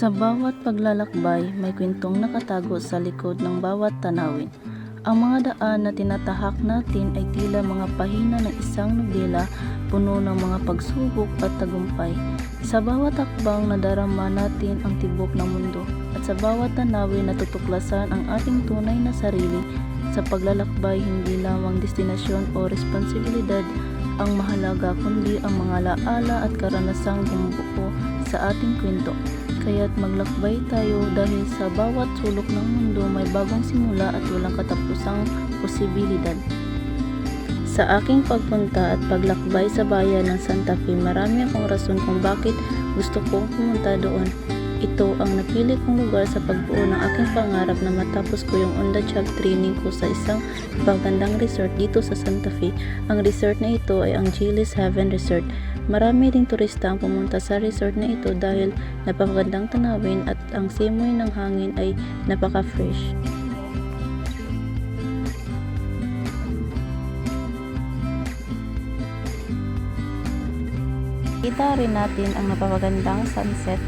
Sa bawat paglalakbay, may kwentong nakatago sa likod ng bawat tanawin. Ang mga daan na tinatahak natin ay tila mga pahina ng isang nobela, puno ng mga pagsubok at tagumpay. Sa bawat hakbang nadarama natin ang tibok ng mundo, at sa bawat tanawin natutuklasan ang ating tunay na sarili. Sa paglalakbay, hindi lamang destinasyon o responsibilidad ang mahalaga, kundi ang mga laala at karanasang bumubuo sa ating kwento. Kaya't maglakbay tayo, dahil sa bawat sulok ng mundo may bagong simula at walang katapusang posibilidad. Sa aking pagpunta at paglakbay sa bayan ng Santa Fe, marami akong rason kung bakit gusto kong pumunta doon. Ito ang napili kong lugar sa pagbuo ng aking pangarap na matapos ko yung on-the-job training ko sa isang magandang resort dito sa Santa Fe. Ang resort na ito ay ang Giles Haven Resort. Marami ring turista ang pumunta sa resort na ito dahil napakagandang tanawin at ang simoy ng hangin ay napaka-fresh. Kita rin natin ang napakagandang sunset,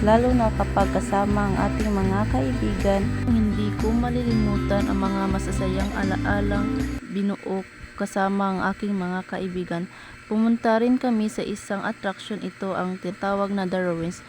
lalo na kapag kasama ang ating mga kaibigan. Hindi ko malilimutan ang mga masasayang alaalang binuo kasama ang aking mga kaibigan. Pumunta rin kami sa isang attraction, ito ang tinatawag na The Ruins.